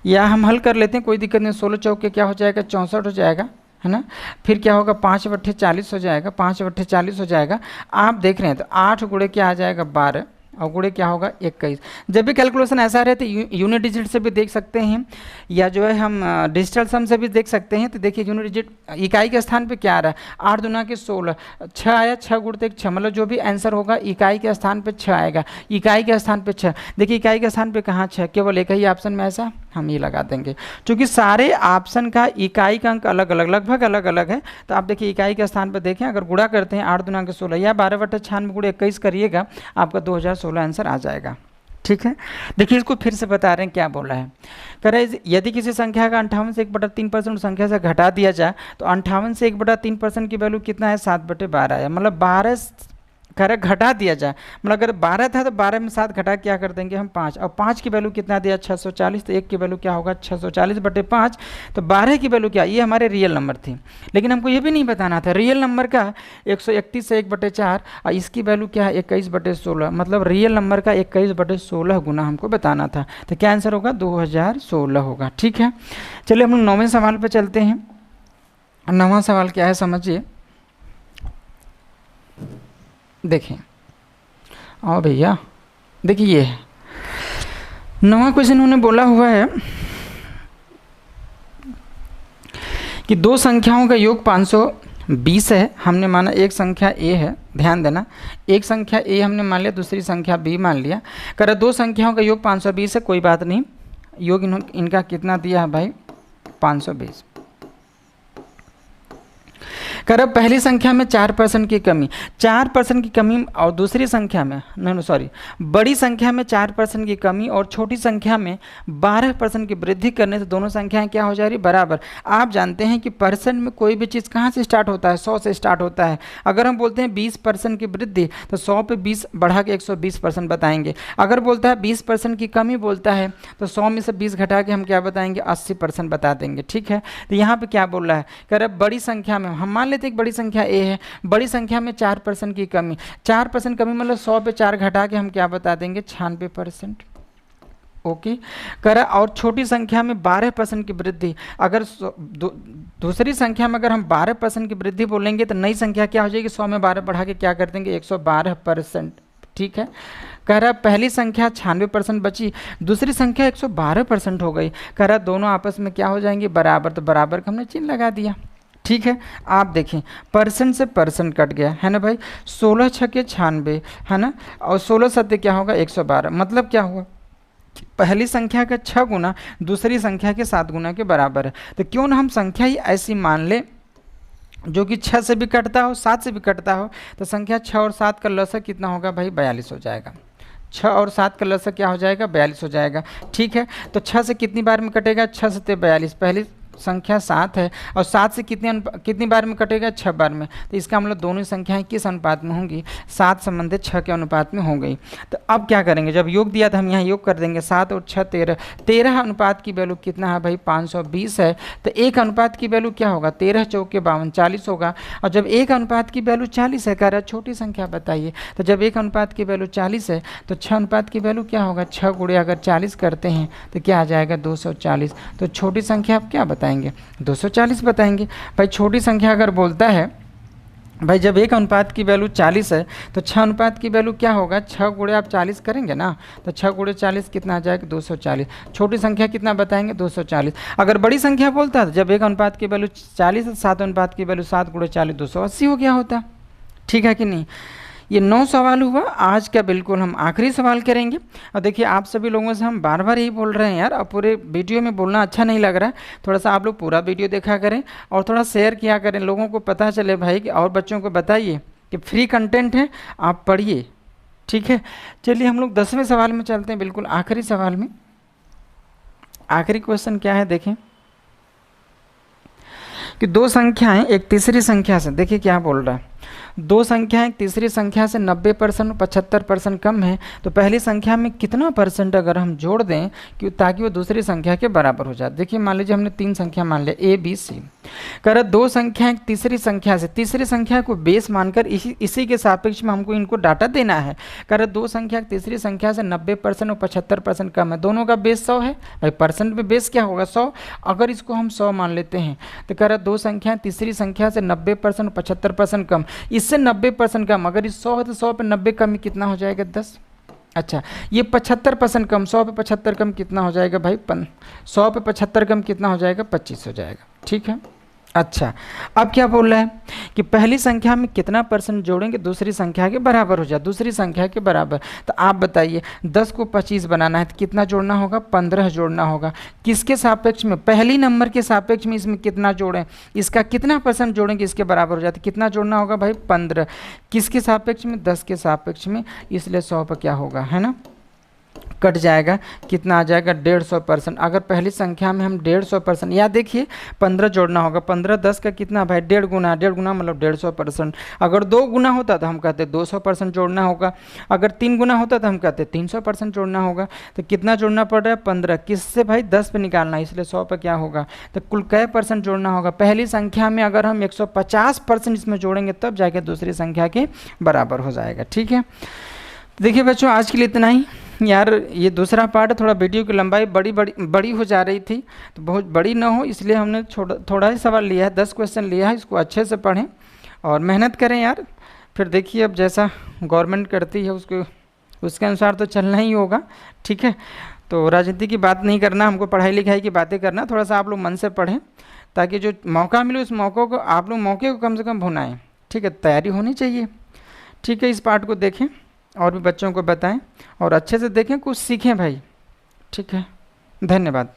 या हम हल कर लेते हैं कोई दिक्कत नहीं। 16 चौके क्या हो जाएगा 64 हो जाएगा, है ना। फिर क्या होगा 5/40 हो जाएगा, 5/40 हो जाएगा। आप देख रहे हैं तो 8 × क्या आ जाएगा 12 और गुणे क्या होगा 21। जब भी कैलकुलेशन ऐसा रहे तो यूनिट डिजिट से भी देख सकते हैं या जो है हम डिजिटल सम से भी देख सकते हैं। तो देखिए यूनिट डिजिट इकाई के स्थान पे क्या आ रहा है 8 दूना के 16, 6 आया, 6 गुणते 6, मतलब जो भी आंसर होगा इकाई के स्थान पे 6 आएगा, इकाई के स्थान पे 6। देखिए इकाई के स्थान पे कहाँ 6, केवल एक ही ऑप्शन में ऐसा हम ये लगा देंगे। क्योंकि सारे ऑप्शन का इकाई का अंक अलग अलग लगभग अलग अलग है। तो आप देखिए इकाई के स्थान पर देखें, अगर गुणा करते हैं 8 दूना के 16 या 12/96 × 21 करिएगा आपका 2016 आंसर आ जाएगा। ठीक है, देखिए इसको फिर से बता रहे हैं क्या बोला है। कह रहे हैं यदि किसी संख्या का 58 से 1/3% संख्या से घटा दिया जाए तो 58 से 1/3% की वैल्यू कितना है 7/12 है। मतलब 12 कह रहे घटा दिया जाए, मतलब अगर 12 था तो 12 में 7 घटा क्या कर देंगे हम 5, और 5 की वैल्यू कितना दिया 640, तो 1 की वैल्यू क्या होगा 640/5। तो 12 की वैल्यू क्या, ये हमारे रियल नंबर थी। लेकिन हमको ये भी नहीं बताना था रियल नंबर का 131 से 1/4 और इसकी वैल्यू क्या है 21/16, मतलब रियल नंबर का 21/16 गुना हमको बताना था। तो क्या आंसर होगा 2016 होगा। ठीक है, चलिए हम लोग 9वें सवाल पर चलते हैं। 9वां सवाल क्या है समझिए, देखें आओ भैया, देखिए ये है 9वां क्वेश्चन। उन्होंने बोला हुआ है कि दो संख्याओं का योग 520 है। हमने माना एक संख्या a है, ध्यान देना, एक संख्या a हमने मान लिया, दूसरी संख्या b मान लिया। कर दो संख्याओं का योग 520 है, कोई बात नहीं, योग इनका कितना दिया है भाई 520। कर अब पहली संख्या में 4% की कमी, 4% की कमी, और दूसरी संख्या में बड़ी संख्या में 4% की कमी और छोटी संख्या में 12% की वृद्धि करने से दोनों संख्याएं क्या हो जा रही बराबर। आप जानते हैं कि परसेंट में कोई भी चीज़ कहाँ से स्टार्ट होता है 100 से स्टार्ट होता है। अगर हम बोलते हैं 20% की वृद्धि तो 100 पे 20 बढ़ा के 120% बताएंगे। अगर बोलता है 20% की कमी बोलता है तो 100 में से 20 घटा के हम क्या बताएंगे 80% बता देंगे। ठीक है, तो यहाँ पे क्या बोल रहा है, कर अब बड़ी संख्या में हम मान लेते एक बड़ी संख्या a है, बड़ी संख्या में 4% की कमी, 4% कमी मतलब 100 पे 4 घटा के हम क्या बता देंगे 96%। ओके, करा और छोटी संख्या में 12% की वृद्धि। अगर दूसरी संख्या में अगर हम 12% की वृद्धि बोलेंगे तो नई संख्या क्या हो जाएगी 100 में 12 बढ़ा के क्या कर देंगे 112%। ठीक है, कह रहा पहली संख्या 96% बची, दूसरी संख्या 112% हो गई। कह रहा दोनों आपस में क्या हो जाएंगे बराबर, तो बराबर का हमने चिन्ह लगा दिया। ठीक है, आप देखें परसेंट से परसेंट कट गया है ना भाई, 16 छके 96 है ना, और 16 सत्य क्या होगा 112। मतलब क्या हुआ पहली संख्या का 6 गुना दूसरी संख्या के 7 गुना के बराबर है। तो क्यों ना हम संख्या ही ऐसी मान ले जो कि 6 से भी कटता हो 7 से भी कटता हो। तो संख्या 6 और 7 का लसक कितना होगा भाई 42 हो जाएगा। 6 और 7 का लसक क्या हो जाएगा 42 हो जाएगा। ठीक है, तो 6 से कितनी बार में कटेगा 6 से 42, संख्या 7 है और 7 से कितनी बार में कटेगा, 6 बार में। तो इसका मतलब दोनों संख्याएं किस अनुपात में होंगी, 7 संबंधित 6 के अनुपात में हो गई। तो अब क्या करेंगे, जब योग दिया था हम यहाँ योग कर देंगे, 7 और 6 13, 13 अनुपात की वैल्यू कितना है भाई, 520 है। तो एक अनुपात की वैल्यू क्या होगा, 13 चौके 52, 40 होगा। और जब एक अनुपात की वैल्यू 40 है, कह रहा है छोटी संख्या बताइए, तो जब एक अनुपात की वैल्यू 40 है तो 6 अनुपात की वैल्यू क्या होगा, 6 गुणे अगर 40 करते हैं तो क्या आ जाएगा, 240। तो छोटी संख्या आप क्या बताएंगे, 240 बताएंगे। भाई छोटी संख्या अगर बोलता है भाई जब एक अनुपात की वैल्यू 40 है तो 6 अनुपात की वैल्यू क्या होगा, 6 गुणे आप 40 करेंगे ना, तो 6 गुणे 40 कितना आ जाएगा, 240। छोटी संख्या कितना बताएंगे, 240। अगर बड़ी संख्या बोलता है तो जब एक अनुपात की वैल्यू 40 है, 7 अनुपात की वैल्यू 7 गुणे 40, 280 हो गया होता। ठीक है कि नहीं। ये 9 सवाल हुआ। आज का बिल्कुल हम आखिरी सवाल करेंगे। और देखिए आप सभी लोगों से हम बार बार यही बोल रहे हैं यार, अब पूरे वीडियो में बोलना अच्छा नहीं लग रहा है, थोड़ा सा आप लोग पूरा वीडियो देखा करें और थोड़ा शेयर किया करें, लोगों को पता चले भाई कि, और बच्चों को बताइए कि फ्री कंटेंट है, आप पढ़िए। ठीक है, चलिए हम लोग 10वें सवाल में चलते हैं, बिल्कुल आखिरी सवाल में। आखिरी क्वेश्चन क्या है देखें कि दो संख्याएं एक तीसरी संख्या से, देखिए क्या बोल रहा है, दो संख्याएं एक तीसरी संख्या से 90% और 75% कम है, तो पहली संख्या में कितना परसेंट अगर हम जोड़ दें कि ताकि वो दूसरी संख्या के बराबर हो जाए। देखिए मान लीजिए हमने 3 संख्या मान लिया ए बी सी, कर दो संख्याएं एक तीसरी संख्या से, तीसरी संख्या को बेस मानकर इसी के सापेक्ष में हमको इनको डाटा देना है। कर दो संख्या तीसरी संख्या से 90% और 75% कम है, दोनों का बेस 100 है। भाई परसेंट में बेस क्या होगा, 100। अगर इसको हम 100 मान लेते हैं तो कर दो संख्या तीसरी संख्या से 90% और 75% कम, इससे 90% कम, अगर इस 100 है तो 100 पे 90 कम कितना हो जाएगा, 10। अच्छा ये 75% कम, 100 पे 75 कम कितना हो जाएगा भाई, 100 पे 75 कम कितना हो जाएगा, 25 हो जाएगा। ठीक है। अच्छा अब क्या बोल रहा है कि पहली संख्या में कितना परसेंट जोड़ेंगे दूसरी संख्या के बराबर हो जाए, दूसरी संख्या के बराबर। तो आप बताइए 10 को 25 बनाना है तो कितना जोड़ना होगा, 15 जोड़ना होगा। किसके सापेक्ष में, पहली नंबर के सापेक्ष में इसमें कितना जोड़ें, इसका कितना परसेंट जोड़ेंगे इसके बराबर हो जाए, तो कितना जोड़ना होगा भाई, 15। किसके सापेक्ष में, 10 के सापेक्ष में, इसलिए 100 पर क्या होगा, है ना, कट जाएगा, कितना आ जाएगा, 150%। अगर पहली संख्या में हम 150%, या देखिए 15 जोड़ना होगा, 15 10 का कितना भाई, 1.5 गुना, 1.5 गुना मतलब 150%। अगर 2 गुना होता तो हम कहते 200% जोड़ना होगा, अगर 3 गुना होता तो हम कहते 300% जोड़ना होगा। तो कितना जोड़ना पड़ रहा है, 15। किससे भाई, 10 पे निकालना है, इसलिए 100 पे क्या होगा, तो कुल कै परसेंट जोड़ना होगा। पहली संख्या में अगर हम 150% इसमें जोड़ेंगे तब जाके दूसरी संख्या के बराबर हो जाएगा। ठीक है, देखिए बच्चों आज के लिए इतना ही। यार ये दूसरा पार्ट थोड़ा वीडियो की लंबाई बड़ी हो जा रही थी, तो बहुत बड़ी ना हो इसलिए हमने थोड़ा ही सवाल लिया है, 10 क्वेश्चन लिया है। इसको अच्छे से पढ़ें और मेहनत करें यार, फिर देखिए अब जैसा गवर्नमेंट करती है उसके अनुसार तो चलना ही होगा। ठीक है, तो राजनीति की बात नहीं करना, हमको पढ़ाई लिखाई की बातें करना। थोड़ा सा आप लोग मन से पढ़ें ताकि जो मौका मिले उस मौक़ों को आप लोग मौके को कम से कम भुनाएँ। ठीक है, तैयारी होनी चाहिए। ठीक है, इस पार्ट को देखें और भी बच्चों को बताएं और अच्छे से देखें, कुछ सीखें भाई। ठीक है, धन्यवाद।